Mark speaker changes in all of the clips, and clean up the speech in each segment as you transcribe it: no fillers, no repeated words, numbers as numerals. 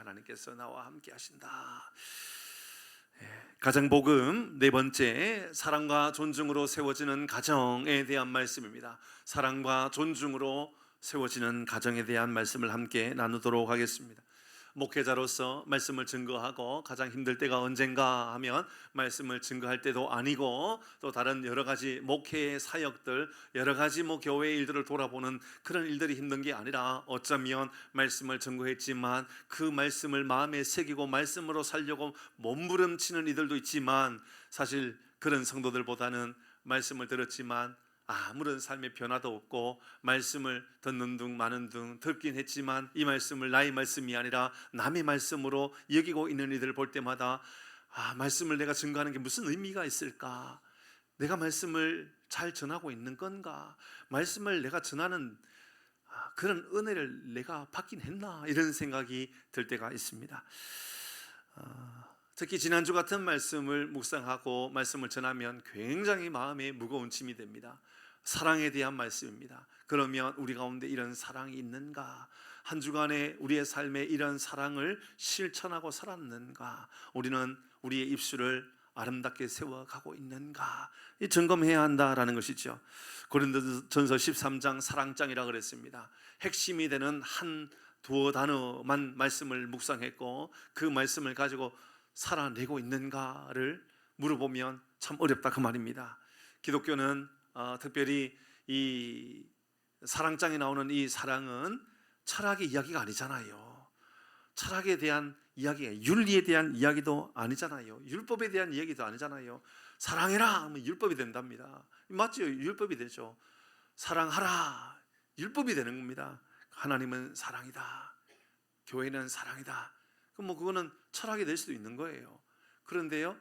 Speaker 1: 하나님께서 나와 함께 하신다. 가정복음 네 번째, 사랑과 존중으로 세워지는 가정에 대한 말씀입니다. 사랑과 존중으로 세워지는 가정에 대한 말씀을 함께 나누도록 하겠습니다. 목회자로서 말씀을 증거하고 가장 힘들 때가 언젠가 하면 말씀을 증거할 때도 아니고, 또 다른 여러 가지 목회의 사역들, 여러 가지 교회의 일들을 돌아보는 그런 일들이 힘든 게 아니라, 어쩌면 말씀을 증거했지만 그 말씀을 마음에 새기고 말씀으로 살려고 몸부림치는 이들도 있지만, 사실 그런 성도들보다는 말씀을 들었지만 아무런 삶의 변화도 없고, 말씀을 듣는 둥 마는 둥 듣긴 했지만 이 말씀을 나의 말씀이 아니라 남의 말씀으로 여기고 있는 이들을 볼 때마다, 말씀을 내가 증거하는 게 무슨 의미가 있을까? 내가 말씀을 잘 전하고 있는 건가? 말씀을 내가 전하는 그런 은혜를 내가 받긴 했나? 이런 생각이 들 때가 있습니다. 특히 지난주 같은 말씀을 묵상하고 말씀을 전하면 굉장히 마음에 무거운 짐이 됩니다. 사랑에 대한 말씀입니다. 그러면 우리 가운데 이런 사랑이 있는가? 한 주간에 우리의 삶에 이런 사랑을 실천하고 살았는가? 우리는 우리의 입술을 아름답게 세워가고 있는가? 이 점검해야 한다라는 것이죠. 고린도전서 13장 사랑장이라고 그랬습니다. 핵심이 되는 한 두어 단어만 말씀을 묵상했고, 그 말씀을 가지고 살아내고 있는가를 물어보면 참 어렵다, 그 말입니다. 기독교는 특별히 이 사랑장에 나오는 이 사랑은 철학의 이야기가 아니잖아요. 철학에 대한 이야기, 윤리에 대한 이야기도 아니잖아요. 율법에 대한 이야기도 아니잖아요. 사랑해라 하면 율법이 된답니다. 맞죠? 율법이 되죠. 사랑하라, 율법이 되는 겁니다. 하나님은 사랑이다, 교회는 사랑이다. 그럼 그거는 철학이 될 수도 있는 거예요. 그런데요,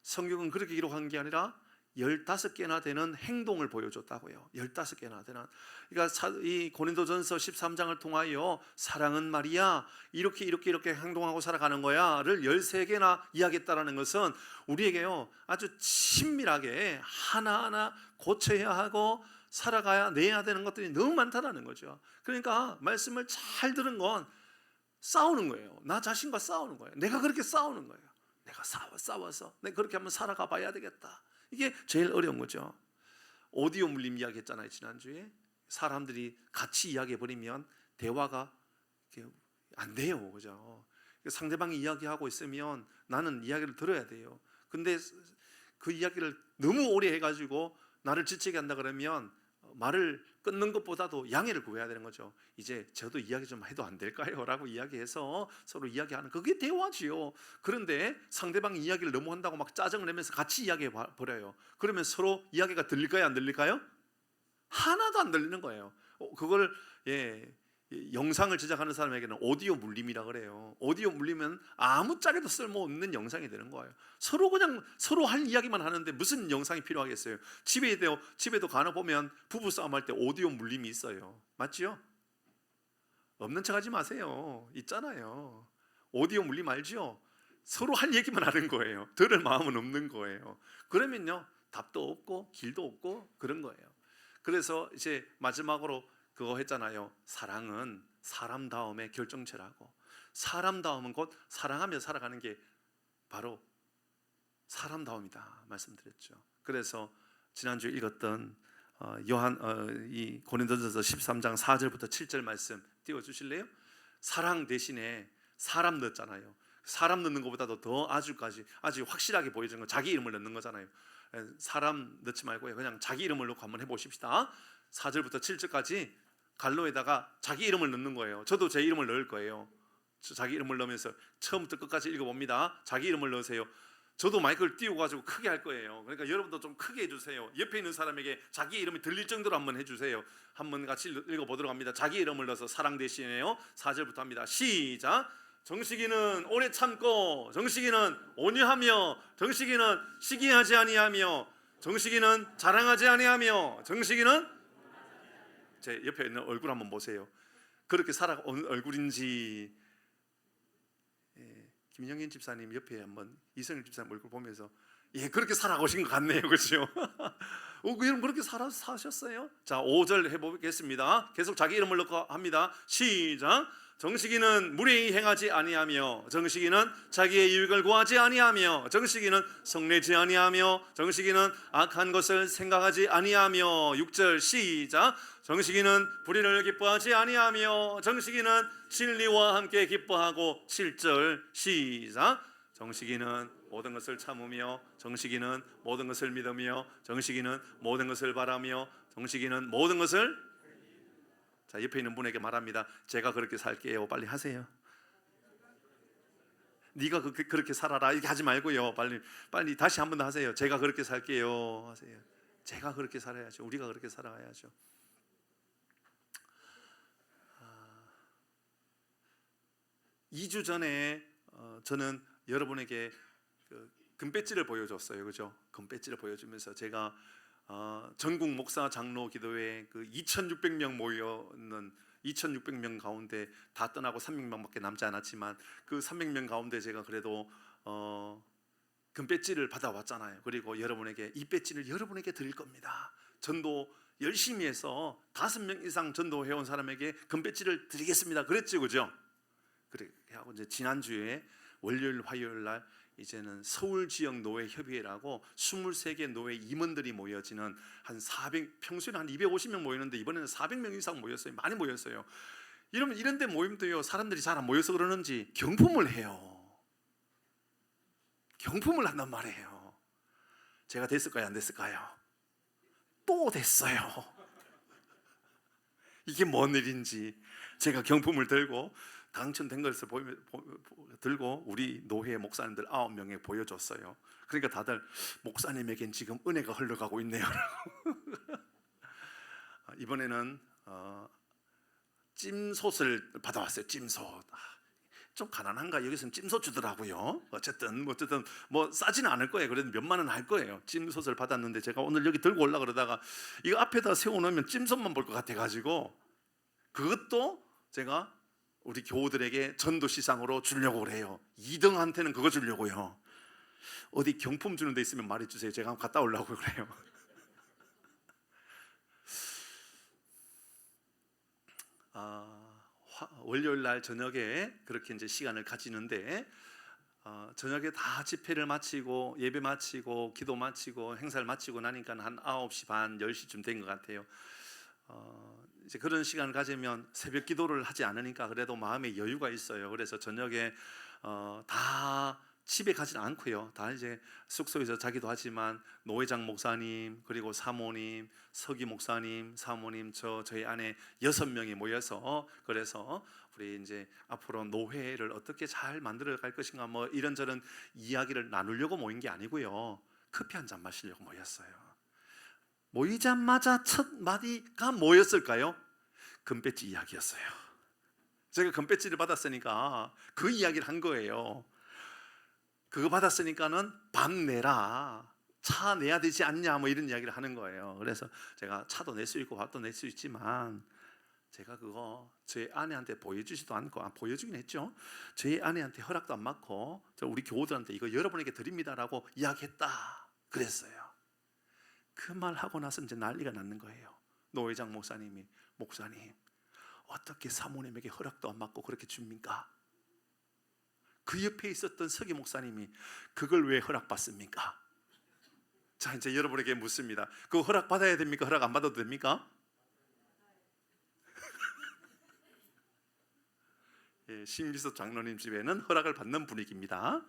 Speaker 1: 성경은 그렇게 기록한 게 아니라 15개나 되는 행동을 보여줬다고요. 15개나 되는. 그러니까 이 고린도전서 13장을 통하여 사랑은 말이야, 이렇게 행동하고 살아가는 거야를 13개나 이야기했다는 것은 우리에게요, 아주 친밀하게 하나하나 고쳐야 하고 살아가야 내야 되는 것들이 너무 많다는 거죠. 그러니까 말씀을 잘 들은 건 싸우는 거예요. 나 자신과 싸우는 거예요. 내가 그렇게 싸우는 거예요. 내가 싸워서 내가 그렇게 한번 살아가 봐야 되겠다. 이게 제일 어려운 거죠. 오디오 물림 이야기 했잖아요, 지난주에. 사람들이 같이 이야기해 버리면 대화가 안 돼요, 그죠? 상대방이 이야기하고 있으면 나는 이야기를 들어야 돼요. 근데 그 이야기를 너무 오래 해가지고 나를 지치게 한다 그러면 말을 끊는 것보다도 양해를 구해야 되는 거죠. 이제 저도 이야기 좀 해도 안 될까요? 라고 이야기해서 서로 이야기하는, 그게 대화지요. 그런데 상대방이 이야기를 너무 한다고 막 짜증을 내면서 같이 이야기해 버려요. 그러면 서로 이야기가 들릴까요? 안 들릴까요? 하나도 안 들리는 거예요. 그걸 영상을 제작하는 사람에게는 오디오 물림이라 그래요. 오디오 물리면 아무짝에도 쓸모없는 영상이 되는 거예요. 서로 할 이야기만 하는데 무슨 영상이 필요하겠어요? 집에도 가나 보면 부부 싸움할 때 오디오 물림이 있어요. 맞지요? 없는 척 하지 마세요. 있잖아요. 오디오 물림 알죠? 서로 할 얘기만 하는 거예요. 들을 마음은 없는 거예요. 그러면요, 답도 없고 길도 없고 그런 거예요. 그래서 이제 마지막으로 그거 했잖아요. 사랑은 사람다움의 결정체라고. 사람다움은 곧 사랑하며 살아가는 게 바로 사람다움이다 말씀드렸죠. 그래서 지난주에 읽었던 이 고린도전서 13장 4절부터 7절 말씀 띄워주실래요? 사랑 대신에 사람 넣었잖아요. 사람 넣는 것보다도 더 아주 확실하게 보여주는 건 자기 이름을 넣는 거잖아요. 사람 넣지 말고요, 그냥 자기 이름을 넣고 한번 해보십시다. 4절부터 7절까지 갈로에다가 자기 이름을 넣는 거예요. 저도 제 이름을 넣을 거예요. 자기 이름을 넣으면서 처음부터 끝까지 읽어봅니다. 자기 이름을 넣으세요. 저도 마이크를 띄워가지고 크게 할 거예요. 그러니까 여러분도 좀 크게 해주세요. 옆에 있는 사람에게 자기 이름이 들릴 정도로 한번 해주세요. 한번 같이 읽어보도록 합니다. 자기 이름을 넣어서 사랑 대신에요. 4절부터 합니다. 시작. 정식이는 오래 참고, 정식이는 온유하며, 정식이는 시기하지 아니하며, 정식이는 자랑하지 아니하며, 정식이는, 제 옆에 있는 얼굴 한번 보세요. 그렇게 살아온 얼굴인지. 김영인 집사님 옆에 한번 이성일 집사님 얼굴 보면서 예, 그렇게 살아오신 것 같네요, 그렇죠? 여러분 그렇게 사셨어요? 자, 5절 해보겠습니다. 계속 자기 이름을 넣고 합니다. 시작. 정식이는 무례히 행하지 아니하며, 정식이는 자기의 유익을 구하지 아니하며, 정식이는 성내지 아니하며, 정식이는 악한 것을 생각하지 아니하며. 6절 시작. 정식이는 불의를 기뻐하지 아니하며, 정식이는 진리와 함께 기뻐하고. 7절 시작. 정식이는 모든 것을 참으며, 정식이는 모든 것을 믿으며, 정식이는 모든 것을 바라며, 정식이는 모든 것을. 자, 옆에 있는 분에게 말합니다. 제가 그렇게 살게요. 빨리 하세요. 네가 그렇게 살아라 이렇게 하지 말고요. 빨리 다시 한 번 더 하세요. 제가 그렇게 살게요. 하세요. 제가 그렇게 살아야죠. 우리가 그렇게 살아야죠. 2주 전에 저는 여러분에게 금배지를 보여줬어요, 그죠? 금배지를 보여주면서 제가 전국 목사 장로 기도회 2,600명 모여는 2,600명 가운데 다 떠나고 300명밖에 남지 않았지만 그 300명 가운데 제가 그래도 금배지를 받아왔잖아요. 그리고 여러분에게 이 배지를 여러분에게 드릴 겁니다. 전도 열심히 해서 5명 이상 전도해온 사람에게 금배지를 드리겠습니다. 그랬죠, 그죠? 그렇게 하고 이제 지난주에 월요일, 화요일 날 이제는 서울 지역 노회 협의회라고 23개 노회 임원들이 모여지는 한 400, 평소에는 한 250명 모이는데 이번에는 400명 이상 모였어요. 많이 모였어요. 이런 데 모임도요, 사람들이 잘 안 모여서 그러는지 경품을 해요. 경품을 한단 말이에요. 제가 됐을까요, 안 됐을까요? 또 됐어요. 이게 뭔 일인지 제가 경품을 들고 당첨된 것을 들고 우리 노회 목사님들 9명에 보여줬어요. 그러니까 다들 목사님에겐 지금 은혜가 흘러가고 있네요. 이번에는 찜솥을 받아왔어요. 찜솥. 좀 가난한가? 여기서는 찜솥 주더라고요. 어쨌든 뭐 싸지는 않을 거예요. 그래도 몇만 원 할 거예요. 찜솥을 받았는데 제가 오늘 여기 들고 올라 그러다가 이거 앞에다 세워놓으면 찜솥만 볼 것 같아가지고 그것도 제가 우리 교우들에게 전도시상으로 주려고 그래요. 2등한테는 그거 주려고요. 어디 경품 주는 데 있으면 말해주세요. 제가 한번 갔다 오려고 그래요. 월요일 날 저녁에 그렇게 이제 시간을 가지는데 저녁에 다 집회를 마치고 예배 마치고 기도 마치고 행사를 마치고 나니까 한 9시 반 10시쯤 된 것 같아요. 이제 그런 시간을 가지면 새벽 기도를 하지 않으니까 그래도 마음에 여유가 있어요. 그래서 저녁에 다 집에 가지는 않고요. 다 이제 숙소에서 자기도 하지만 노회장 목사님 그리고 사모님, 서기 목사님, 사모님, 저희 아내 6명이 모여서 그래서 우리 이제 앞으로 노회를 어떻게 잘 만들어 갈 것인가 뭐 이런저런 이야기를 나누려고 모인 게 아니고요. 커피 한 잔 마시려고 모였어요. 모이자마자 첫 마디가 뭐였을까요? 금배지 이야기였어요. 제가 금배지를 받았으니까 그 이야기를 한 거예요. 그거 받았으니까는 밥 내라, 차 내야 되지 않냐 뭐 이런 이야기를 하는 거예요. 그래서 제가 차도 낼 수 있고 밥도 낼 수 있지만 제가 그거 제 아내한테 보여주지도 않고 보여주긴 했죠. 제 아내한테 허락도 안 받고 우리 교우들한테 이거 여러분에게 드립니다라고 이야기했다 그랬어요. 그 말 하고 나서 이제 난리가 났는 거예요. 노회장 목사님이 목사님 어떻게 사모님에게 허락도 안 받고 그렇게 줍니까? 그 옆에 있었던 서기 목사님이 그걸 왜 허락받습니까? 자 이제 여러분에게 묻습니다. 그거 허락 받아야 됩니까? 허락 안 받아도 됩니까? 예, 신비섭 장로님 집에는 허락을 받는 분위기입니다.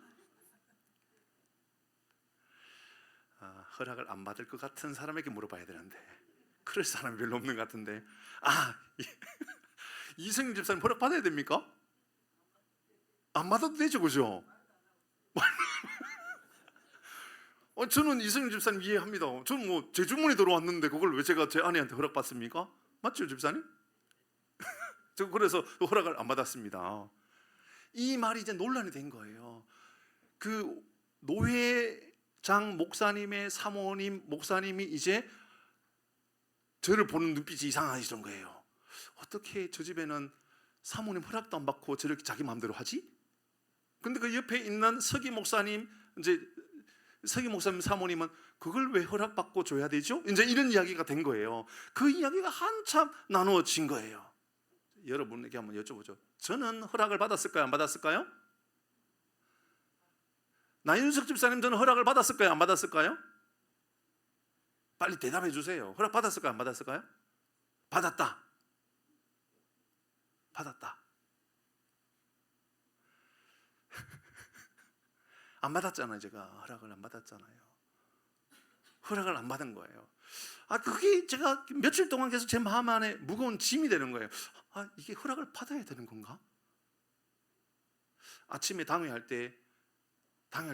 Speaker 1: 허락을 안 받을 것 같은 사람에게 물어봐야 되는데 그럴 사람이 별로 없는 것 같은데 이승윤 집사님 허락 받아야 됩니까? 안 받아도 되죠, 그죠? 저는 이승윤 집사님 이해합니다. 저는 뭐 제 주문이 들어왔는데 그걸 왜 제가 제 아내한테 허락받습니까? 맞죠, 집사님? 저 그래서 허락을 안 받았습니다. 이 말이 이제 논란이 된 거예요. 그 노회장 목사님의 사모님 목사님이 이제 저를 보는 눈빛이 이상하시던 거예요. 어떻게 저 집에는 사모님 허락도 안 받고 저렇게 자기 마음대로 하지? 근데 그 옆에 있는 서기 목사님 이제 서기 목사님 사모님은 그걸 왜 허락받고 줘야 되죠? 이제 이런 이야기가 된 거예요. 그 이야기가 한참 나누어진 거예요. 여러분에게 한번 여쭤보죠. 저는 허락을 받았을까요? 안 받았을까요? 나윤석 집사님, 저는 허락을 받았을까요? 안 받았을까요? 빨리 대답해 주세요. 허락 받았을까요? 안 받았을까요? 받았다. 받았다. 안 받았잖아요. 제가 허락을 안 받았잖아요. 허락을 안 받은 거예요. 그게 제가 며칠 동안 계속 제 마음 안에 무거운 짐이 되는 거예요. 이게 허락을 받아야 되는 건가? 아침에 당회할 때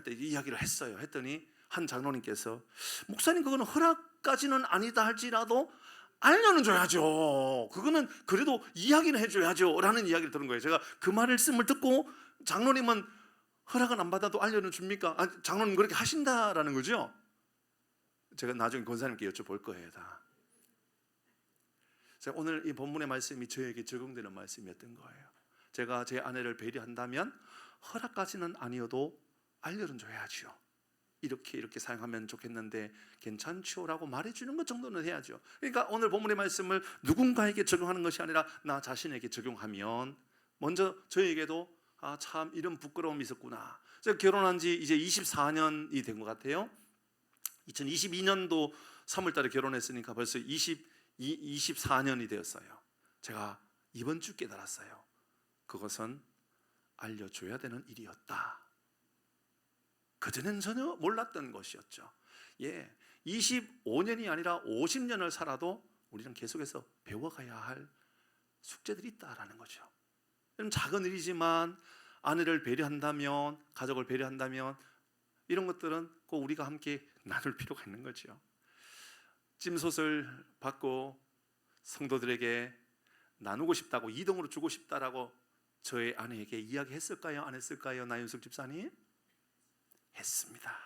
Speaker 1: 이야기를 했어요. 했더니 한 장로님께서, 목사님, 그거는 허락까지는 아니다 할지라도 알려는 줘야죠. 그거는 그래도 이야기는 해줘야죠 라는 이야기를 들은 거예요. 제가 그 말씀을 듣고, 장로님은 허락은 안 받아도 알려는 줍니까? 장로님 그렇게 하신다라는 거죠. 제가 나중에 권사님께 여쭤볼 거예요. 다. 제가 오늘 이 본문의 말씀이 저에게 적용되는 말씀이었던 거예요. 제가 제 아내를 배려한다면 허락까지는 아니어도 알려는 줘야죠. 이렇게 사용하면 좋겠는데 괜찮죠? 라고 말해주는 것 정도는 해야죠. 그러니까 오늘 본문의 말씀을 누군가에게 적용하는 것이 아니라 나 자신에게 적용하면, 먼저 저에게도 참 이런 부끄러움이 있었구나. 제가 결혼한 지 이제 24년이 된 것 같아요. 2022년도 3월 달에 결혼했으니까 벌써 24년이 되었어요. 제가 이번 주 깨달았어요. 그것은 알려줘야 되는 일이었다. 그전엔 전혀 몰랐던 것이었죠. 25년이 아니라 50년을 살아도 우리는 계속해서 배워가야 할 숙제들이 있다라는 거죠. 작은 일이지만 아내를 배려한다면, 가족을 배려한다면 이런 것들은 꼭 우리가 함께 나눌 필요가 있는 거죠. 찜솥을 받고 성도들에게 나누고 싶다고, 이동으로 주고 싶다라고 저의 아내에게 이야기했을까요? 안 했을까요? 나윤석 집사님? 했습니다.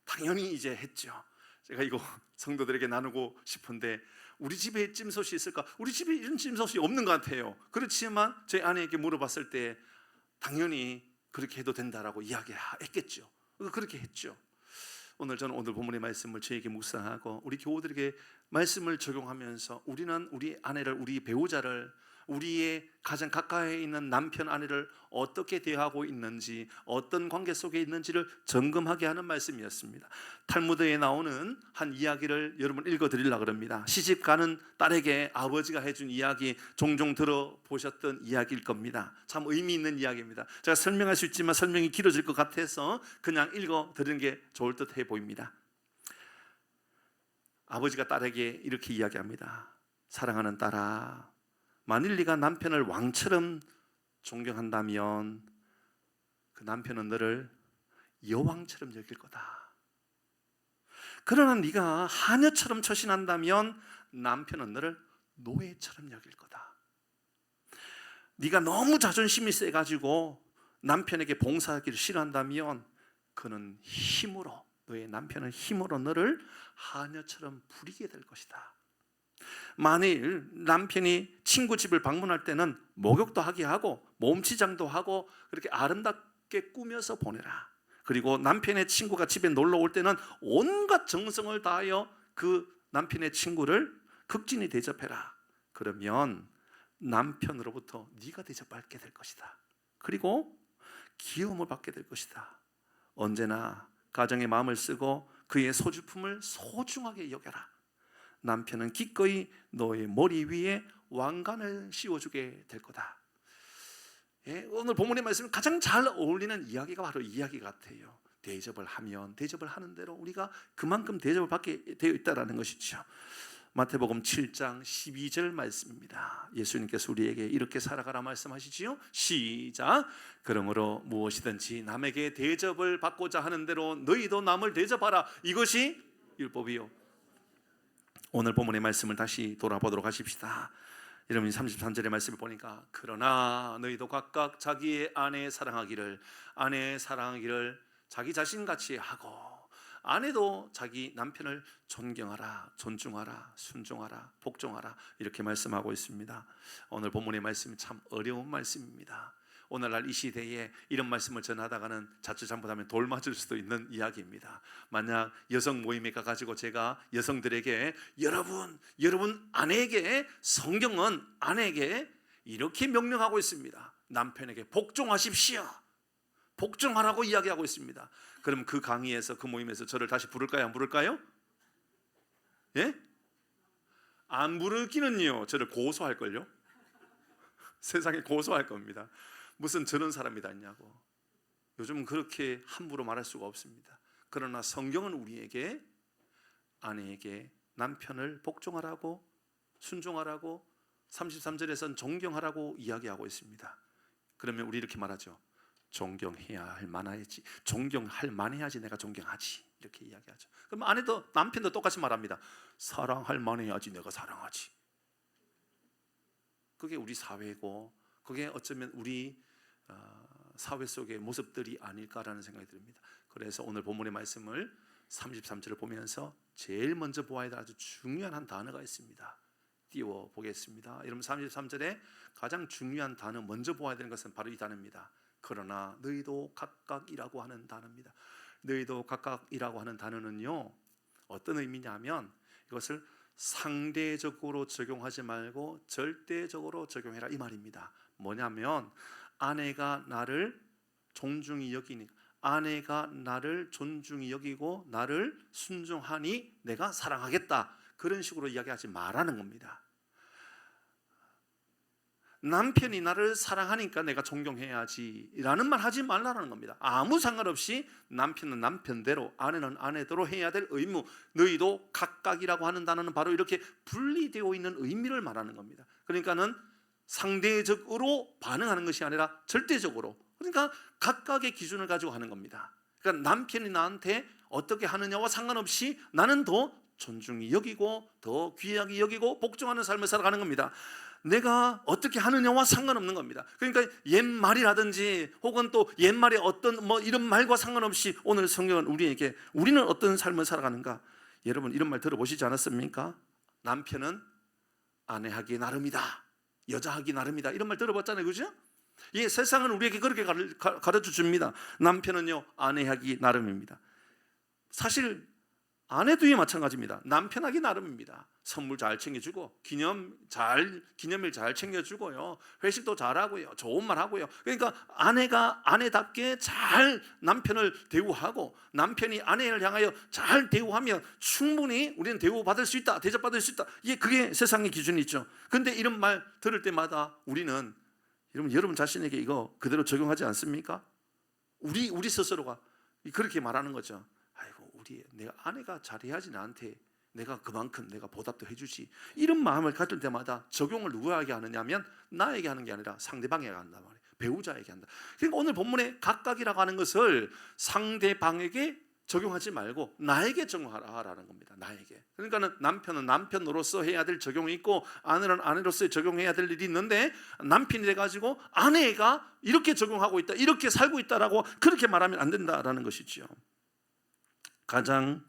Speaker 1: 당연히 이제 했죠. 제가 이거 성도들에게 나누고 싶은데 우리 집에 찜솥이 있을까? 우리 집에 이런 찜솥이 없는 것 같아요. 그렇지만 제 아내에게 물어봤을 때 당연히 그렇게 해도 된다라고 이야기했겠죠. 그렇게 했죠. 오늘 저는 오늘 본문의 말씀을 저에게 묵상하고 우리 교우들에게 말씀을 적용하면서, 우리는 우리 아내를, 우리 배우자를, 우리의 가장 가까이 있는 남편, 아내를 어떻게 대하고 있는지, 어떤 관계 속에 있는지를 점검하게 하는 말씀이었습니다. 탈무드에 나오는 한 이야기를 여러분 읽어드리려고 합니다. 시집가는 딸에게 아버지가 해준 이야기, 종종 들어보셨던 이야기일 겁니다. 참 의미 있는 이야기입니다. 제가 설명할 수 있지만 설명이 길어질 것 같아서 그냥 읽어드리는 게 좋을 듯 해 보입니다. 아버지가 딸에게 이렇게 이야기합니다. 사랑하는 딸아, 만일 네가 남편을 왕처럼 존경한다면 그 남편은 너를 여왕처럼 여길 거다. 그러나 네가 하녀처럼 처신한다면 남편은 너를 노예처럼 여길 거다. 네가 너무 자존심이 세가지고 남편에게 봉사하기를 싫어한다면 그는 힘으로, 너의 남편은 힘으로 너를 하녀처럼 부리게 될 것이다. 만일 남편이 친구 집을 방문할 때는 목욕도 하게 하고 몸치장도 하고 그렇게 아름답게 꾸며서 보내라. 그리고 남편의 친구가 집에 놀러 올 때는 온갖 정성을 다하여 그 남편의 친구를 극진히 대접해라. 그러면 남편으로부터 네가 대접받게 될 것이다. 그리고 귀여움을 받게 될 것이다. 언제나 가정의 마음을 쓰고 그의 소지품을 소중하게 여겨라. 남편은 기꺼이 너의 머리 위에 왕관을 씌워주게 될 거다. 오늘 본문의 말씀은 가장 잘 어울리는 이야기가 바로 이 이야기 같아요. 대접을 하면 대접을 하는 대로 우리가 그만큼 대접을 받게 되어 있다는 것이죠. 마태복음 7장 12절 말씀입니다. 예수님께서 우리에게 이렇게 살아가라 말씀하시지요. 시작. 그러므로 무엇이든지 남에게 대접을 받고자 하는 대로 너희도 남을 대접하라. 이것이 율법이요. 오늘 본문의 말씀을 다시 돌아보도록 하십시다. 여러분이 33절의 말씀을 보니까, 그러나 너희도 각각 자기의 아내 사랑하기를 자기 자신같이 하고, 아내도 자기 남편을 존경하라, 존중하라, 순종하라, 복종하라, 이렇게 말씀하고 있습니다. 오늘 본문의 말씀이 참 어려운 말씀입니다. 오늘날 이 시대에 이런 말씀을 전하다가는 자칫 잘못하면 돌 맞을 수도 있는 이야기입니다. 만약 여성 모임에 가가지고 제가 여성들에게 여러분 아내에게, 성경은 아내에게 이렇게 명령하고 있습니다. 남편에게 복종하십시오, 복종하라고 이야기하고 있습니다. 그럼 그 강의에서, 그 모임에서 저를 다시 부를까요, 안 부를까요? 예? 안 부르기는요, 저를 고소할걸요. 세상에 고소할 겁니다. 무슨 저런 사람이 다 있냐고. 요즘은 그렇게 함부로 말할 수가 없습니다. 그러나 성경은 우리에게, 아내에게 남편을 복종하라고, 순종하라고, 33절에서는 존경하라고 이야기하고 있습니다. 그러면 우리 이렇게 말하죠. 존경해야 할 만해야지, 존경할 만해야지 내가 존경하지, 이렇게 이야기하죠. 그럼 아내도, 남편도 똑같이 말합니다. 사랑할 만해야지 내가 사랑하지. 그게 우리 사회고, 그게 어쩌면 우리 사회 속의 모습들이 아닐까라는 생각이 듭니다. 그래서 오늘 본문의 말씀을 33절을 보면서 제일 먼저 보아야 될 아주 중요한 한 단어가 있습니다. 띄워 보겠습니다. 여러분, 33절에 가장 중요한 단어, 먼저 보아야 되는 것은 바로 이 단어입니다. 그러나 너희도 각각이라고 하는 단어입니다. 너희도 각각이라고 하는 단어는요, 어떤 의미냐면 이것을 상대적으로 적용하지 말고 절대적으로 적용해라, 이 말입니다. 뭐냐면 아내가 나를 존중히 여기니까, 아내가 나를 존중히 여기고 나를 순종하니 내가 사랑하겠다, 그런 식으로 이야기하지 말라는 겁니다. 남편이 나를 사랑하니까 내가 존경해야지 라는 말 하지 말라는 겁니다. 아무 상관없이 남편은 남편대로, 아내는 아내대로 해야 될 의무, 너희도 각각이라고 하는 단어는 바로 이렇게 분리되어 있는 의미를 말하는 겁니다. 그러니까는 상대적으로 반응하는 것이 아니라 절대적으로, 그러니까 각각의 기준을 가지고 하는 겁니다. 그러니까 남편이 나한테 어떻게 하느냐와 상관없이 나는 더 존중히 여기고 더 귀하게 여기고 복종하는 삶을 살아가는 겁니다. 내가 어떻게 하느냐와 상관없는 겁니다. 그러니까 옛말이라든지 혹은 또 옛말의 어떤 이런 말과 상관없이 오늘 성경은 우리에게, 우리는 어떤 삶을 살아가는가, 여러분 이런 말 들어보시지 않았습니까? 남편은 아내하기 나름이다, 여자하기 나름이다, 이런 말 들어봤잖아요, 그죠? 예, 세상은 우리에게 그렇게 가르쳐 줍니다. 남편은요 아내하기 나름입니다. 사실 아내도 마찬가지입니다. 남편하기 나름입니다. 선물 잘 챙겨주고, 기념일 잘 챙겨주고요, 회식도 잘하고요, 좋은 말 하고요. 그러니까 아내가 아내답게 잘 남편을 대우하고, 남편이 아내를 향하여 잘 대우하면 충분히 우리는 대우받을 수 있다, 대접받을 수 있다. 그게 세상의 기준이죠. 그런데 이런 말 들을 때마다 우리는, 여러분 자신에게 이거 그대로 적용하지 않습니까? 우리 스스로가 그렇게 말하는 거죠. 내가 아내가 잘해야지 나한테 내가 그만큼 내가 보답도 해주지, 이런 마음을 가질 때마다 적용을 누구에게 하느냐면 나에게 하는 게 아니라 상대방에게 한단 말이에요. 배우자에게 한다. 그러니까 오늘 본문에 각각이라고 하는 것을 상대방에게 적용하지 말고 나에게 적용하라라는 겁니다. 나에게. 그러니까는 남편은 남편으로서 해야 될 적용이 있고, 아내는 아내로서 적용해야 될 일이 있는데, 남편이 돼가지고 아내가 이렇게 적용하고 있다, 이렇게 살고 있다라고 그렇게 말하면 안 된다라는 것이죠. 가장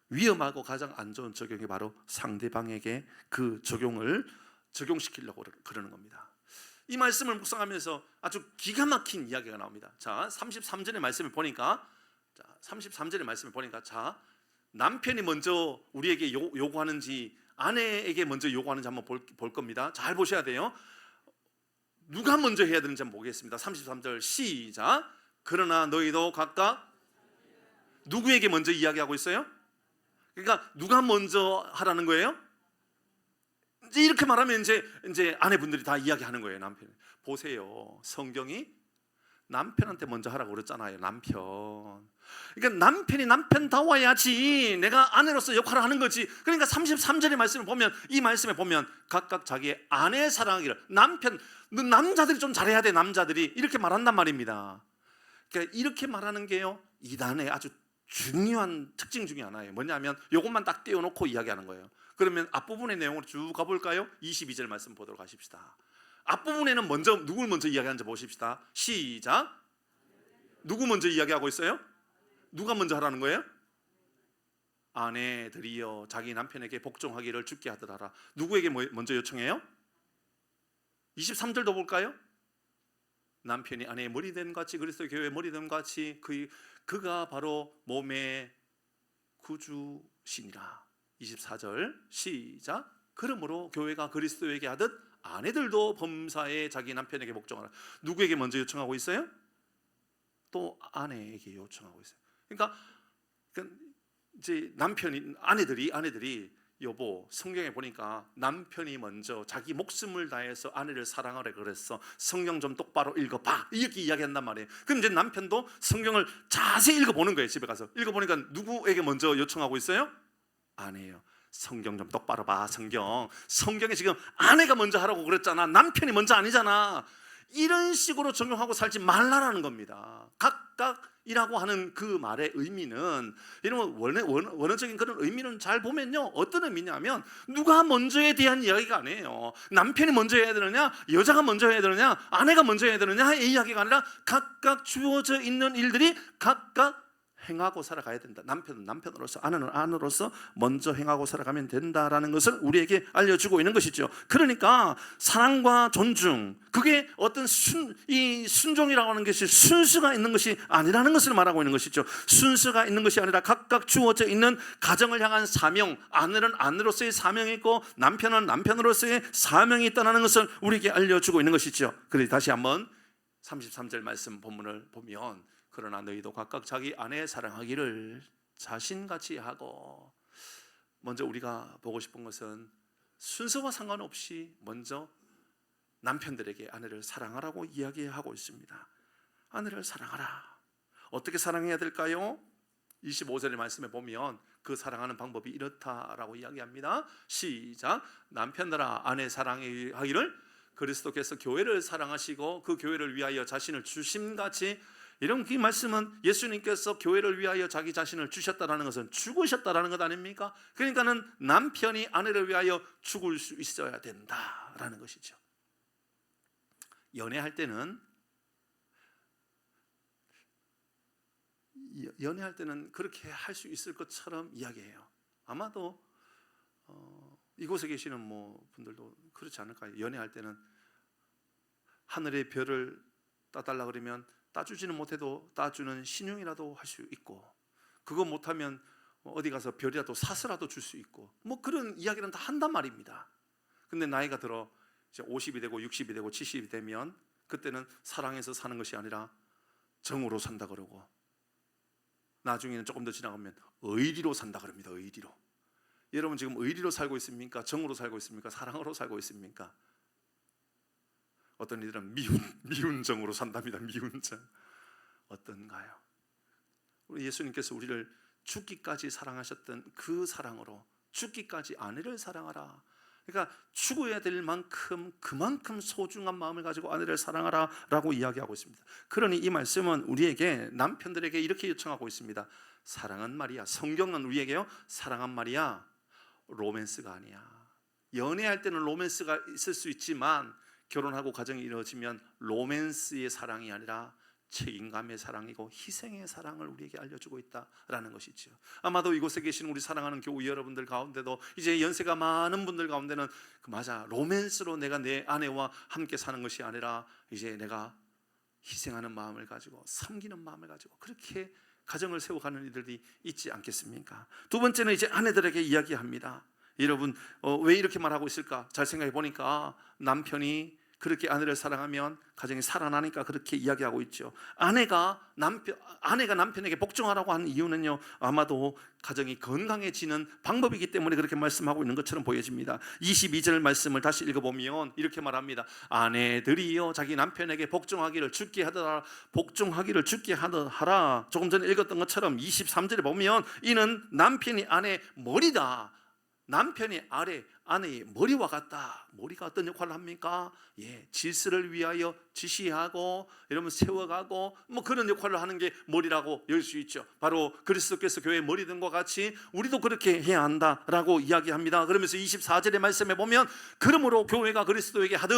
Speaker 1: 위험하고 가장 안 좋은 적용이 바로 상대방에게 그 적용을 적용시키려고 그러는 겁니다. 이 말씀을 묵상하면서 아주 기가 막힌 이야기가 나옵니다. 자, 33절의 말씀을 보니까, 자, 남편이 먼저 우리에게 요구하는지 아내에게 먼저 요구하는지 한번 볼 겁니다. 잘 보셔야 돼요. 누가 먼저 해야 되는지 한번 보겠습니다. 33절 시작. 그러나 너희도 각각, 누구에게 먼저 이야기하고 있어요? 그러니까 누가 먼저 하라는 거예요? 이제 이렇게 말하면 이제 아내분들이 다 이야기하는 거예요. 남편. 보세요. 성경이 남편한테 먼저 하라고 그랬잖아요. 남편. 그러니까 남편이 남편다워야지 내가 아내로서 역할을 하는 거지. 그러니까 33절의 말씀을 보면, 이 말씀에 보면 각각 자기의 아내 사랑하기를, 남자들이 좀 잘해야 돼, 남자들이 이렇게 말한단 말입니다. 그러니까 이렇게 말하는 게요, 이단의 아주 중요한 특징 중에 하나예요. 뭐냐면 이것만 딱 떼어놓고 이야기하는 거예요. 그러면 앞부분의 내용으로 쭉 가볼까요? 22절 말씀 보도록 하십시다. 앞부분에는 누굴 먼저 이야기하는지 보십시다. 시작. 누구 먼저 이야기하고 있어요? 누가 먼저 하라는 거예요? 아내들이여 자기 남편에게 복종하기를 주께 하더라. 누구에게 먼저 요청해요? 23절도 볼까요? 남편이 아내의 머리 됨 같이 그리스도 교회의 머리 됨 같이 그가 바로 몸의 구주시니라. 24절 시작. 그러므로 교회가 그리스도에게 하듯 아내들도 범사에 자기 남편에게 복종하라. 누구에게 먼저 요청하고 있어요? 또 아내에게 요청하고 있어요. 그러니까 이제 아내들이 여보, 성경에 보니까 남편이 먼저 자기 목숨을 다해서 아내를 사랑하라 그랬어. 성경 좀 똑바로 읽어봐, 이렇게 이야기한단 말이에요. 그럼 이제 남편도 성경을 자세히 읽어보는 거예요. 집에 가서 읽어보니까 누구에게 먼저 요청하고 있어요? 아내예요. 성경 좀 똑바로 봐. 성경에 지금 아내가 먼저 하라고 그랬잖아. 남편이 먼저 아니잖아. 이런 식으로 적용하고 살지 말라라는 겁니다. 각각이라고 하는 그 말의 의미는, 여러분 원어적인 그런 의미는 잘 보면요, 어떤 의미냐면 누가 먼저에 대한 이야기가 아니에요. 남편이 먼저 해야 되느냐, 여자가 먼저 해야 되느냐, 아내가 먼저 해야 되느냐의 이야기가 아니라 각각 주어져 있는 일들이 각각 행하고 살아가야 된다. 남편은 남편으로서, 아내는 아내로서 먼저 행하고 살아가면 된다라는 것을 우리에게 알려주고 있는 것이죠. 그러니까 사랑과 존중, 그게 어떤 이 순종이라고 하는 것이 순수가 있는 것이 아니라는 것을 말하고 있는 것이죠. 순수가 있는 것이 아니라 각각 주어져 있는 가정을 향한 사명, 아내는 아내로서의 사명이 있고 남편은 남편으로서의 사명이 있다는 것을 우리에게 알려주고 있는 것이죠. 그래서 다시 한번 33절 말씀 본문을 보면, 그러나 너희도 각각 자기 아내 사랑하기를 자신같이 하고. 먼저 우리가 보고 싶은 것은 순서와 상관없이 먼저 남편들에게 아내를 사랑하라고 이야기하고 있습니다. 아내를 사랑하라. 어떻게 사랑해야 될까요? 25절의 말씀에 보면 그 사랑하는 방법이 이렇다라고 이야기합니다. 시작. 남편들아 아내 사랑하기를 그리스도께서 교회를 사랑하시고 그 교회를 위하여 자신을 주심같이. 이런 그 말씀은 예수님께서 교회를 위하여 자기 자신을 주셨다는 것은 죽으셨다는 것 아닙니까? 그러니까는 남편이 아내를 위하여 죽을 수 있어야 된다라는 것이죠. 연애할 때는 그렇게 할 수 있을 것처럼 이야기해요. 아마도 이곳에 계시는 분들도 그렇지 않을까요? 연애할 때는 하늘의 별을 따달라 그러면 따주지는 못해도 따주는 신용이라도 할 수 있고, 그거 못하면 어디 가서 별이라도 사서라도 줄 수 있고, 그런 이야기는 다 한단 말입니다. 근데 나이가 들어 이제 50이 되고 60이 되고 70이 되면 그때는 사랑해서 사는 것이 아니라 정으로 산다 그러고, 나중에는 조금 더 지나가면 의리로 산다 그럽니다. 의리로. 여러분 지금 의리로 살고 있습니까? 정으로 살고 있습니까? 사랑으로 살고 있습니까? 어떤 이들은 미운 정으로 산답니다. 미운 정. 어떤가요? 우리 예수님께서 우리를 죽기까지 사랑하셨던 그 사랑으로 죽기까지 아내를 사랑하라. 그러니까 죽어야 될 만큼 그만큼 소중한 마음을 가지고 아내를 사랑하라라고 이야기하고 있습니다. 그러니 이 말씀은 우리에게, 남편들에게 이렇게 요청하고 있습니다. 사랑은 말이야, 성경은 우리에게요, 사랑은 말이야, 로맨스가 아니야. 연애할 때는 로맨스가 있을 수 있지만 결혼하고 가정이 이루어지면 로맨스의 사랑이 아니라 책임감의 사랑이고 희생의 사랑을 우리에게 알려주고 있다라는 것이죠. 아마도 이곳에 계신 우리 사랑하는 교우 여러분들 가운데도 이제 연세가 많은 분들 가운데는 맞아, 로맨스로 내가 내 아내와 함께 사는 것이 아니라 이제 내가 희생하는 마음을 가지고 섬기는 마음을 가지고 그렇게 가정을 세워가는 이들이 있지 않겠습니까? 두 번째는 이제 아내들에게 이야기합니다. 여러분 왜 이렇게 말하고 있을까? 잘 생각해 보니까 남편이 그렇게 아내를 사랑하면 가정이 살아나니까 그렇게 이야기하고 있죠. 아내가 남편에게 복종하라고 하는 이유는요, 아마도 가정이 건강해지는 방법이기 때문에 그렇게 말씀하고 있는 것처럼 보여집니다. 22절 말씀을 다시 읽어보면 이렇게 말합니다. 아내들이요 자기 남편에게 복종하기를 주께 하더라. 복종하기를 주께 하라. 조금 전에 읽었던 것처럼 23절에 보면 이는 남편이 아내의 머리다. 남편이 아내의 머리와 같다. 머리가 어떤 역할을 합니까? 질서를 위하여 지시하고 여러분 세워가고 그런 역할을 하는 게 머리라고 열 수 있죠. 바로 그리스도께서 교회의 머리 된 것 같이 우리도 그렇게 해야 한다라고 이야기합니다. 그러면서 24절의 말씀에 보면 그러므로 교회가 그리스도에게 하든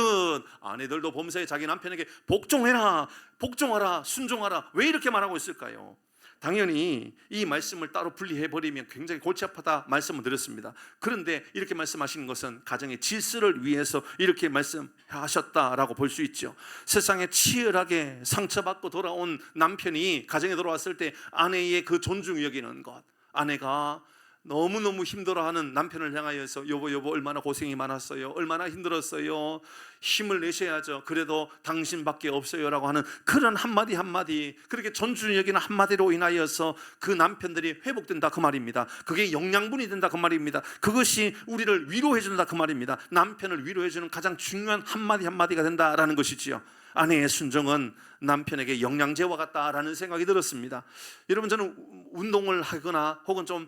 Speaker 1: 아내들도 범사에 자기 남편에게 복종하라, 순종하라. 왜 이렇게 말하고 있을까요? 당연히 이 말씀을 따로 분리해 버리면 굉장히 골치 아프다 말씀을 드렸습니다. 그런데 이렇게 말씀하시는 것은 가정의 질서를 위해서 이렇게 말씀하셨다라고 볼 수 있죠. 세상에 치열하게 상처받고 돌아온 남편이 가정에 돌아왔을 때 아내의 그 존중 여기는 것, 아내가 너무너무 힘들어하는 남편을 향하여서 여보 얼마나 고생이 많았어요, 얼마나 힘들었어요, 힘을 내셔야죠, 그래도 당신밖에 없어요 라고 하는 그런 한마디 한마디, 그렇게 존중 여기는 한마디로 인하여서 그 남편들이 회복된다 그 말입니다. 그게 영양분이 된다 그 말입니다. 그것이 우리를 위로해 준다 그 말입니다. 남편을 위로해 주는 가장 중요한 한마디 한마디가 된다라는 것이지요. 아내의 순종은 남편에게 영양제와 같다라는 생각이 들었습니다. 여러분, 저는 운동을 하거나 혹은 좀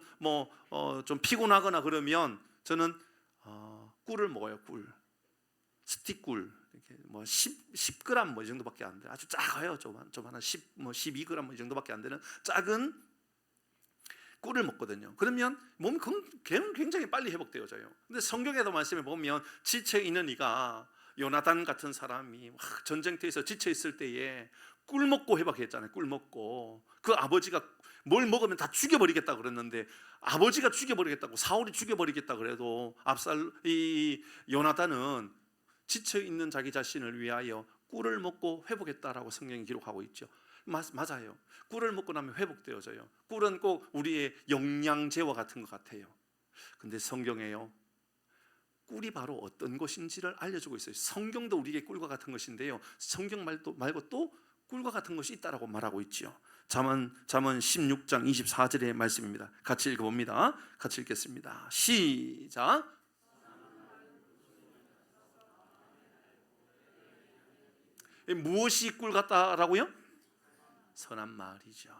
Speaker 1: 피곤하거나 그러면 저는 꿀을 먹어요. 꿀, 스틱꿀, 이렇게 10g 이 정도밖에 안 돼요. 아주 작아요. 좀 하나 12g 이 정도밖에 안 되는 작은 꿀을 먹거든요. 그러면 몸이 굉장히 빨리 회복되어져요. 근데 성경에도 말씀해 보면 지쳐 있는 이가, 요나단 같은 사람이 전쟁터에서 지쳐 있을 때에 꿀 먹고 회복했잖아요. 꿀 먹고 그 아버지가 뭘 먹으면 다 죽여버리겠다 그랬는데, 아버지가 죽여버리겠다고, 사울이 죽여버리겠다 그래도 이 요나단은 지쳐 있는 자기 자신을 위하여 꿀을 먹고 회복했다라고 성경이 기록하고 있죠. 맞아요. 꿀을 먹고 나면 회복되어져요. 꿀은 꼭 우리의 영양제와 같은 것 같아요. 근데 성경에요, 꿀이 바로 어떤 것인지를 알려주고 있어요. 성경도 우리에게 꿀과 같은 것인데요, 성경 말고 또 꿀과 같은 것이 있다라고 말하고 있죠. 잠언 16장 24절의 말씀입니다. 같이 읽어봅니다. 같이 읽겠습니다. 시작. 무엇이 꿀 같다라고요? 선한 말이죠.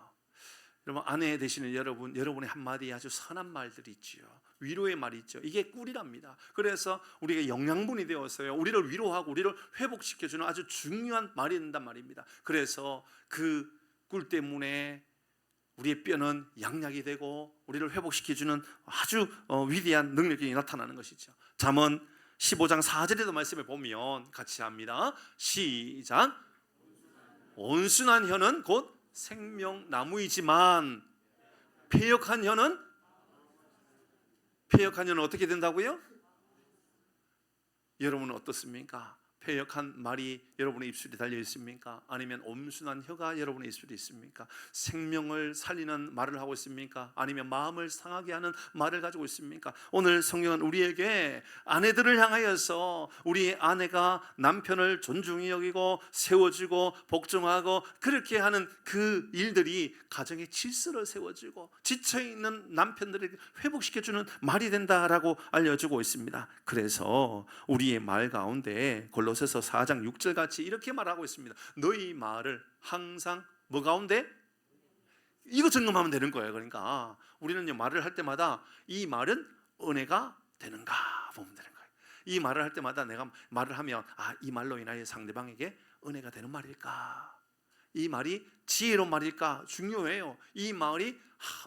Speaker 1: 여러분, 아내 되시는 여러분의 한마디에 아주 선한 말들이 있죠. 위로의 말이 있죠. 이게 꿀이랍니다. 그래서 우리가 영양분이 되어서요, 우리를 위로하고 우리를 회복시켜주는 아주 중요한 말이 된단 말입니다. 그래서 그 꿀 때문에 우리의 뼈는 양약이 되고 우리를 회복시켜주는 아주 위대한 능력이 나타나는 것이죠. 잠언 15장 4절에도 말씀을 보면 같이 합니다. 시작. 온순한 혀는 곧 생명나무이지만 패역한 혀는 어떻게 된다고요? 여러분은 어떻습니까? 패역한 말이 여러분의 입술에 달려 있습니까? 아니면 온순한 혀가 여러분의 입술에 있습니까? 생명을 살리는 말을 하고 있습니까? 아니면 마음을 상하게 하는 말을 가지고 있습니까? 오늘 성경은 우리에게 아내들을 향하여서 우리 아내가 남편을 존중히 여기고 세워주고 복종하고 그렇게 하는 그 일들이 가정의 질서를 세워주고 지쳐있는 남편들에게 회복시켜주는 말이 된다라고 알려주고 있습니다. 그래서 우리의 말 가운데 골로새서 4장 6절 같이 이렇게 말하고 있습니다. 너희 말을 항상 뭐 가운데? 이거 점검하면 되는 거예요. 그러니까 우리는 말을 할 때마다 이 말은 은혜가 되는가 보면 되는 거예요. 이 말을 할 때마다 내가 말을 하면 이 말로 인하여 상대방에게 은혜가 되는 말일까? 이 말이 지혜로운 말일까? 중요해요. 이 말이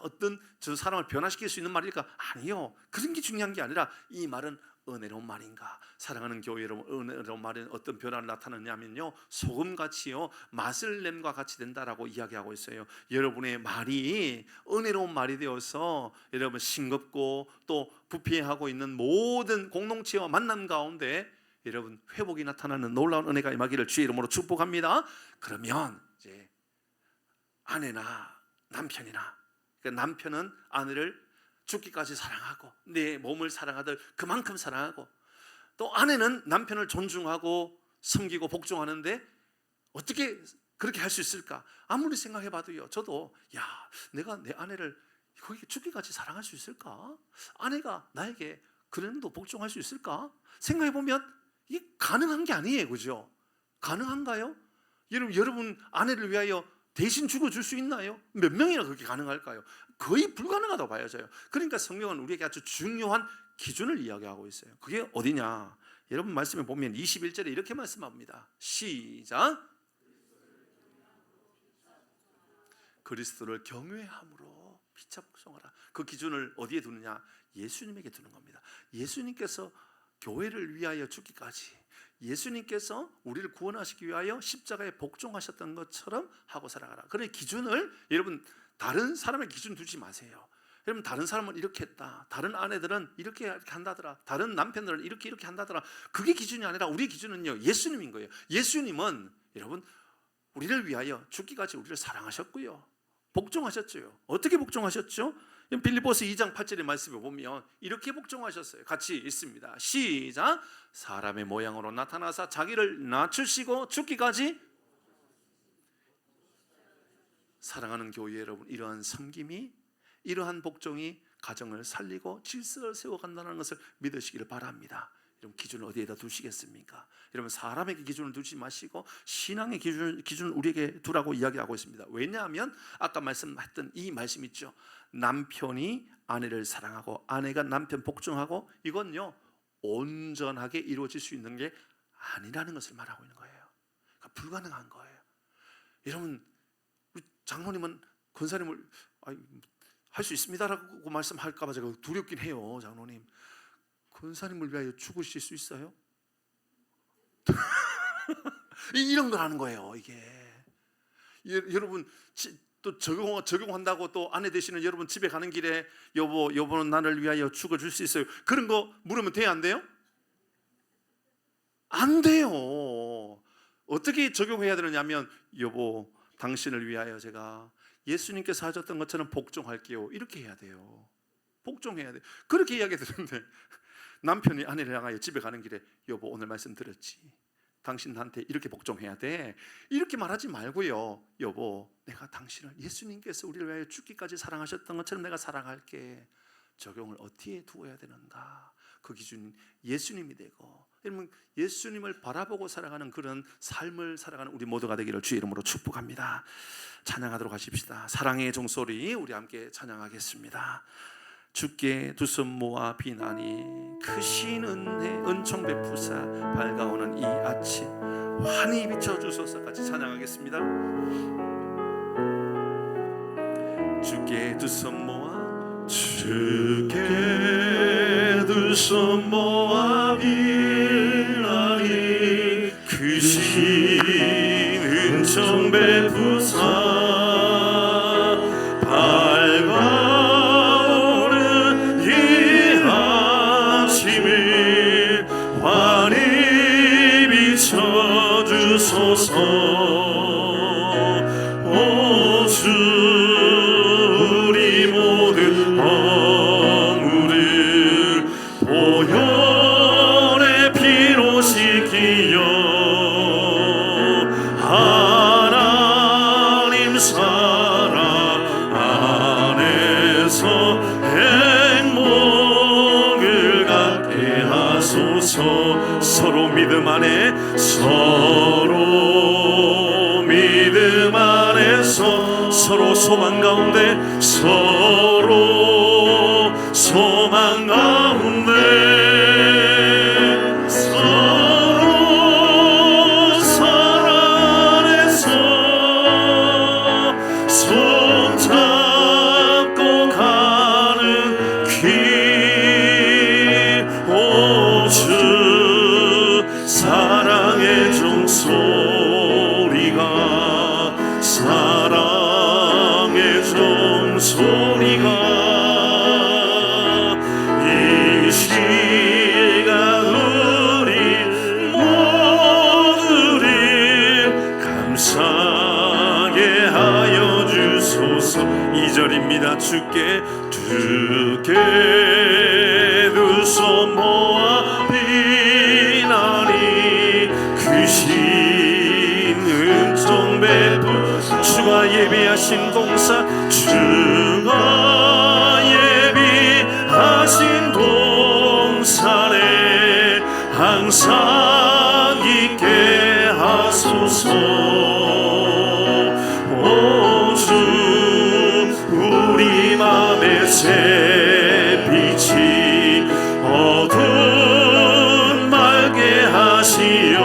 Speaker 1: 어떤 저 사람을 변화시킬 수 있는 말일까? 아니요. 그런 게 중요한 게 아니라 이 말은 은혜로운 말인가? 사랑하는 교회 여러분, 은혜로운 말은 어떤 변화를 나타내냐면요, 소금같이요 마슬렘과 같이 된다라고 이야기하고 있어요. 여러분의 말이 은혜로운 말이 되어서 여러분 싱겁고 또 부패하고 있는 모든 공동체와 만남 가운데 여러분 회복이 나타나는 놀라운 은혜가 임하기를 주의 이름으로 축복합니다. 그러면 이제 아내나 남편이나, 그러니까 남편은 아내를 죽기까지 사랑하고 내 몸을 사랑하듯 그만큼 사랑하고, 또 아내는 남편을 존중하고 섬기고 복종하는데 어떻게 그렇게 할 수 있을까? 아무리 생각해봐도요, 저도 내가 내 아내를 거기 죽기까지 사랑할 수 있을까? 아내가 나에게 그런 정도 복종할 수 있을까? 생각해보면 이게 가능한 게 아니에요. 그죠? 가능한가요? 여러분 아내를 위하여 대신 죽어줄 수 있나요? 몇 명이나 그렇게 가능할까요? 거의 불가능하다고 봐야죠. 그러니까 성경은 우리에게 아주 중요한 기준을 이야기하고 있어요. 그게 어디냐? 여러분 말씀에 보면 21절에 이렇게 말씀합니다. 시작. 그리스도를 경외함으로 피차 복종하라. 그 기준을 어디에 두느냐? 예수님에게 두는 겁니다. 예수님께서 교회를 위하여 죽기까지, 예수님께서 우리를 구원하시기 위하여 십자가에 복종하셨던 것처럼 하고 살아가라. 그런 기준을 여러분 다른 사람의 기준 두지 마세요. 여러분 다른 사람은 이렇게 했다, 다른 아내들은 이렇게 한다더라, 다른 남편들은 이렇게 한다더라. 그게 기준이 아니라 우리 기준은요 예수님인 거예요. 예수님은 여러분 우리를 위하여 죽기까지 우리를 사랑하셨고요, 복종하셨죠. 어떻게 복종하셨죠? 빌립보서 2장 8절의 말씀에 보면 이렇게 복종하셨어요. 같이 읽습니다. 시작. 사람의 모양으로 나타나사 자기를 낮추시고 죽기까지. 사랑하는 교회 여러분, 이러한 섬김이, 이러한 복종이 가정을 살리고 질서를 세워간다는 것을 믿으시기를 바랍니다. 여러분 기준을 어디에다 두시겠습니까? 여러분 사람에게 기준을 두지 마시고 신앙의 기준을 우리에게 두라고 이야기하고 있습니다. 왜냐하면 아까 말씀했던 이 말씀 있죠. 남편이 아내를 사랑하고 아내가 남편 복종하고, 이건요 온전하게 이루어질 수 있는 게 아니라는 것을 말하고 있는 거예요. 그러니까 불가능한 거예요. 여러분 우리 장로님은 권사님을 할 수 있습니다라고 말씀할까 봐 제가 두렵긴 해요. 장로님, 권사님을 위하여 죽으실 수 있어요? 이런 걸 하는 거예요. 이게 여러분 또 적용한다고 또 아내 되시는 여러분 집에 가는 길에 여보는 나를 위하여 죽어줄 수 있어요? 그런 거 물으면 돼요, 안 돼요? 안 돼요. 어떻게 적용해야 되느냐면, 여보 당신을 위하여 제가 예수님께서 하셨던 것처럼 복종할게요, 이렇게 해야 돼요. 복종해야 돼요. 그렇게 이야기 드는데 남편이 아내를 향하여 집에 가는 길에 여보 오늘 말씀 들었지? 당신한테 이렇게 복종해야 돼, 이렇게 말하지 말고요. 여보 내가 당신을 예수님께서 우리를 위하여 죽기까지 사랑하셨던 것처럼 내가 사랑할게. 적용을 어떻게 두어야 되는가? 그 기준은 예수님이 되고, 여러분 예수님을 바라보고 살아가는 그런 삶을 살아가는 우리 모두가 되기를 주의 이름으로 축복합니다. 찬양하도록 하십시다. 사랑의 종소리 우리 함께 찬양하겠습니다. 주께 두 손 모아 비나니 크신 은혜 은총 베푸사 밝아오는 이 아침 환히 비춰주소서. 같이 찬양하겠습니다. 주께 두 손 모아, 주께 두 손 모아 비나니 크신 은총 베푸사 오 주 우리 모든 허물을 보혈의 피로 씻기려 하나님 사랑 안에서 행복을 갖게 하소서. 서로 믿음 안에, 서로 믿음 안에서, 서로 소망 가운데, 서로 소망 가운데, 서로 사랑 안에서 손잡고 가는 길. 오 주 사랑의 종소리가, 사랑의 종소리가 이 시간 우리 모두를 감사하게 하여 주소서. 2절입니다. 주께 두 손 모아 비나니 크신 은총 베푸 주가 예비하신 동산, 주가 예비하신 동산에 항상 있게 하소서. 오 주 우리 맘에 새빛이 어둠 말게 하시오.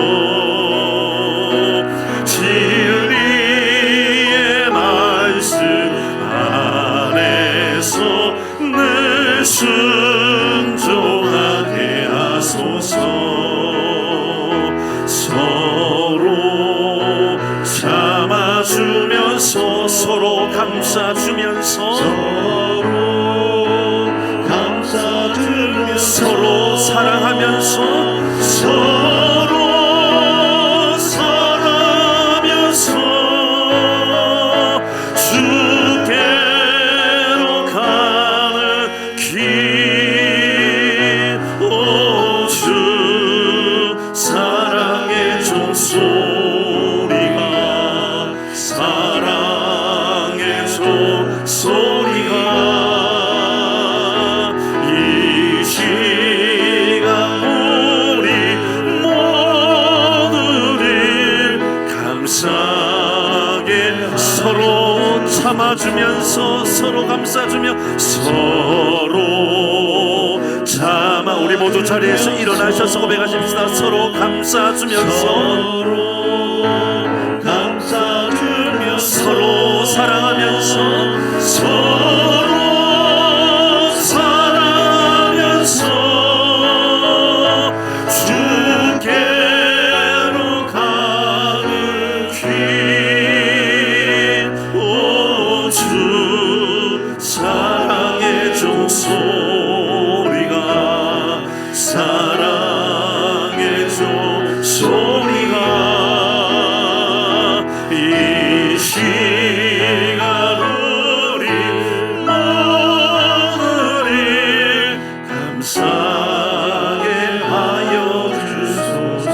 Speaker 1: 진리의 말씀 안에서 늘 순종하게 하소서. 감싸주면서
Speaker 2: 서로 감싸주면서
Speaker 1: 서로 사랑하면서
Speaker 2: 서로 사랑하면서 주께로 가는 길, 오 주 사랑의 종소리가 사랑의 종소리가 이 시간 우리 모두를 감사하게 서로 참아주면서 서로 감싸주며 서로 참아. 우리 모두 자리에서 일어나셔서 고백하십시다. 서로 감싸주면서 서로 감싸주며 서로 사랑하면서 서로 사랑하면서 주께로 가는 길, 오 주 사랑의 종소리가 사랑의 종소리가 이 시간 우리 모두를 감사하게 하여 주소서.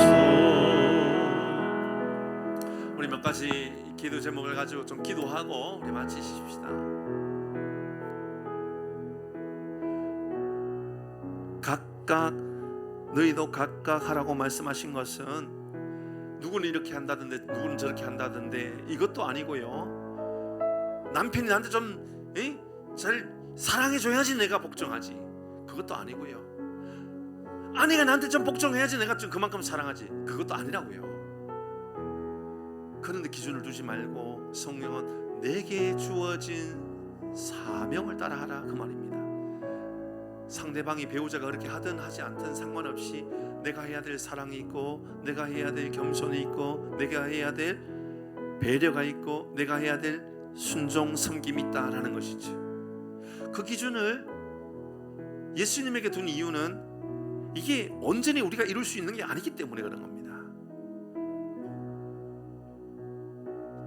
Speaker 1: 우리 몇 가지 기도 제목을 가지고 좀 기도하고 우리 마치십시다. 각각 너희도 각각 하라고 말씀하신 것은 누구는 이렇게 한다던데 누구는 저렇게 한다던데 이것도 아니고요. 남편이 나한테 좀 잘 사랑해줘야지 내가 복종하지, 그것도 아니고요. 아내가 나한테 좀 복종해야지 내가 좀 그만큼 사랑하지, 그것도 아니라고요. 그런데 기준을 두지 말고 성령은 내게 주어진 사명을 따라하라 그 말입니다. 상대방이 배우자가 그렇게 하든 하지 않든 상관없이 내가 해야 될 사랑이 있고, 내가 해야 될 겸손이 있고, 내가 해야 될 배려가 있고, 내가 해야 될 순종 섬김이 있다라는 것이죠. 그 기준을 예수님에게 둔 이유는 이게 온전히 우리가 이룰 수 있는 게 아니기 때문에 그런 겁니다.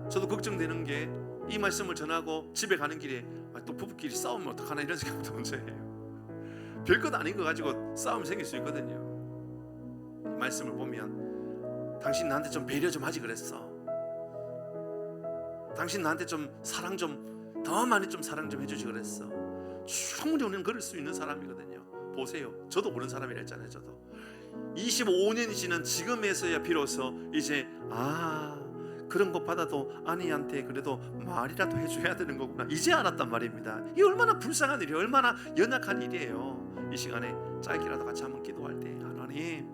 Speaker 1: 저도 걱정되는 게 이 말씀을 전하고 집에 가는 길에 또 부부끼리 싸우면 어떡하나 이런 생각도 먼저 해요. 별것 아닌 거 가지고 싸움 생길 수 있거든요. 이 말씀을 보면 당신 나한테 좀 배려 좀 하지 그랬어, 당신 나한테 좀 사랑 좀 더 많이 좀 사랑 좀 해주지 그랬어. 충분히 우리는 그럴 수 있는 사람이거든요. 보세요, 저도 그런 사람이라 했잖아요. 저도 25년이 지난 지금에서야 비로소 이제 그런 거 받아도 아내한테 그래도 말이라도 해줘야 되는 거구나 이제 알았단 말입니다. 이게 얼마나 불쌍한 일이에요. 얼마나 연약한 일이에요. 이 시간에 짧게라도 같이 한번 기도할 때, 하나님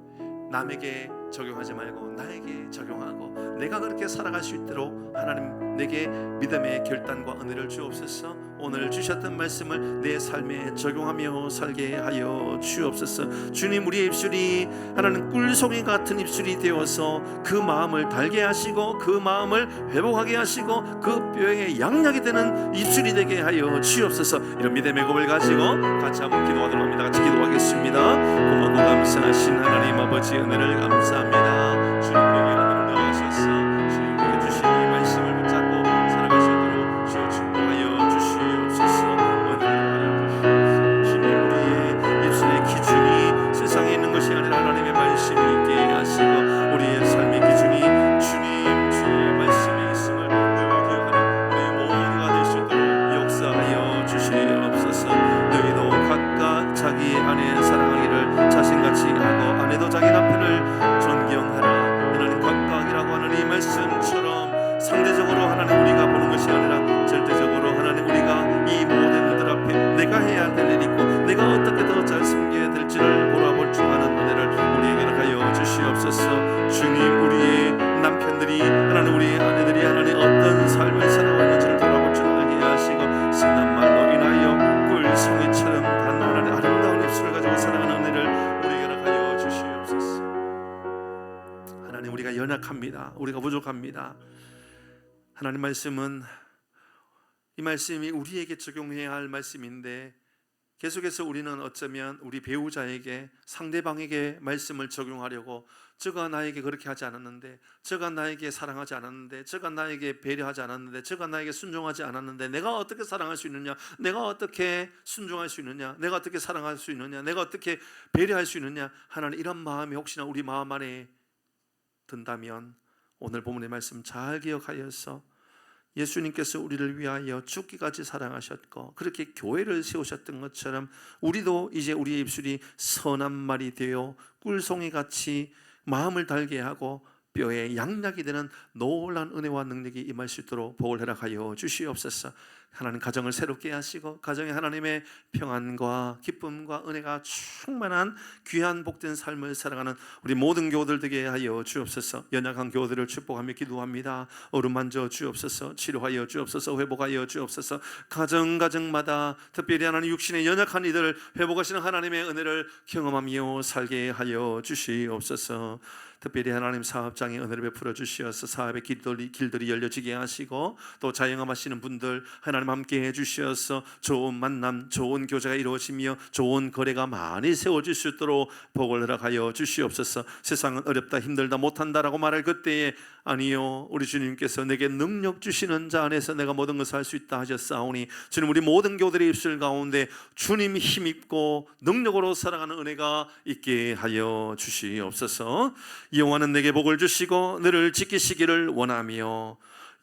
Speaker 1: 남에게 적용하지 말고 나에게 적용하고 내가 그렇게 살아갈 수 있도록 하나님 내게 믿음의 결단과 은혜를 주옵소서. 오늘 주셨던 말씀을 내 삶에 적용하며 살게 하여 주옵소서. 주님, 우리의 입술이 하나님 꿀송이 같은 입술이 되어서 그 마음을 달게 하시고 그 마음을 회복하게 하시고 그 뼈에 양약이 되는 입술이 되게 하여 주옵소서. 이런 믿음의 고백을 가지고 같이 한번 기도하도록 합니다. 같이 기도하겠습니다. 고맙고 감사하신 하나님 아버지 은혜를 감사합니다. 주님 우리에게 은혜를 넣으셔서 주님 우리에게 주신 이 말씀을 붙잡고 살아갈 수 있도록 주여 축복하여 주시옵소서. 은혜를 하여 주시옵소서. 주님, 우리의 입술의 기준이 세상에 있는 것이 아니라 하나님의 말씀이 있게 하시고 우리의 삶의 기준이 주님 주의 말씀이 있음을 늘 기억하는 우리 모두가 될 수 있도록 역사하여 주시옵소서. 너희도 각각 자기 아내 사랑하기를 자신같이 하고 아내도 자기 남편을 존경하라. 하나님 각각이라고 하는 이 말씀처럼 상대적으로 하나님 우리가 보는 것이 아니라 절대적으로 하나님 우리가 이 모든 이들 앞에 내가 해야 될 일이 있고 내가 어떻게 더 잘 섬겨야 될지를 돌아볼 줄 아는 은혜를 우리에게 하여 주시옵소서. 주님, 우리의 남편들이 하나님 우리의 아내들이 하나님 어떤 삶을 살아왔는지를 돌아볼 줄 알게 하시고 신난 말로 인하여 꿀송이처럼 단단한 아름다운 입술을 가지고 살아가는 은혜를 우리에게 하여 주시옵소서. 하나님, 우리가 연약합니다. 우리가 부족합니다. 하나님 말씀은 이 말씀이 우리에게 적용해야 할 말씀인데 계속해서 우리는 어쩌면 우리 배우자에게, 상대방에게 말씀을 적용하려고 저가 나에게 그렇게 하지 않았는데, 저가 나에게 사랑하지 않았는데, 저가 나에게 배려하지 않았는데, 저가 나에게 순종하지 않았는데 내가 어떻게 사랑할 수 있느냐, 내가 어떻게 순종할 수 있느냐, 내가 어떻게 사랑할 수 있느냐, 내가 어떻게 배려할 수 있느냐 하는 이런 마음이 혹시나 우리 마음 안에 든다면 오늘 본문의 말씀 잘 기억하여서 예수님께서 우리를 위하여 죽기까지 사랑하셨고 그렇게 교회를 세우셨던 것처럼 우리도 이제 우리의 입술이 선한 말이 되어 꿀송이같이 마음을 달게 하고 뼈에 양약이 되는 놀라운 은혜와 능력이 임할 수 있도록 복을 허락하여 주시옵소서. 하나님 가정을 새롭게 하시고 가정에 하나님의 평안과 기쁨과 은혜가 충만한 귀한 복된 삶을 살아가는 우리 모든 교우들 되게 하여 주옵소서. 연약한 교우들을 축복하며 기도합니다. 어루만져 주옵소서. 치료하여 주옵소서. 회복하여 주옵소서. 가정마다 특별히 하나님 육신의 연약한 이들을 회복하시는 하나님의 은혜를 경험하며 살게 하여 주시옵소서. 특별히 하나님 사업장에 은혜를 베풀어 주시어서 사업의 길들이 열려지게 하시고 또 자영업하시는 분들 하나님 함께 해주시어서 좋은 만남, 좋은 교제가 이루어지며 좋은 거래가 많이 세워질 수 있도록 복을 허락하여 주시옵소서. 세상은 어렵다, 힘들다, 못한다라고 말할 그때에 아니요, 우리 주님께서 내게 능력 주시는 자 안에서 내가 모든 것을 할 수 있다 하셨사오니 주님, 우리 모든 교들의 입술 가운데 주님 힘입고 능력으로 살아가는 은혜가 있게 하여 주시옵소서. 여호와는 내게 복을 주시고 너를 지키시기를 원하며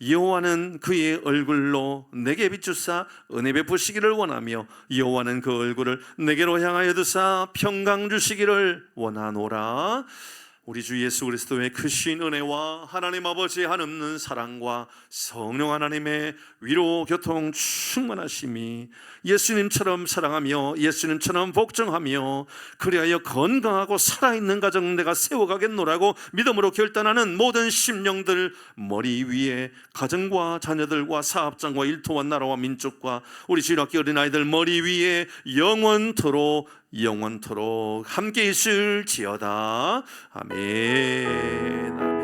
Speaker 1: 여호와는 그의 얼굴로 내게 비추사 은혜 베푸시기를 원하며 여호와는 그 얼굴을 내게로 향하여 두사 평강 주시기를 원하노라. 우리 주 예수 그리스도의 크신 은혜와 하나님 아버지의 한없는 사랑과 성령 하나님의 위로 교통 충만하심이 예수님처럼 사랑하며 예수님처럼 복종하며 그리하여 건강하고 살아있는 가정 내가 세워가겠노라고 믿음으로 결단하는 모든 심령들 머리 위에 가정과 자녀들과 사업장과 일터와 나라와 민족과 우리 주일학교 어린아이들 머리 위에 영원토록 함께 있을지어다. 아멘.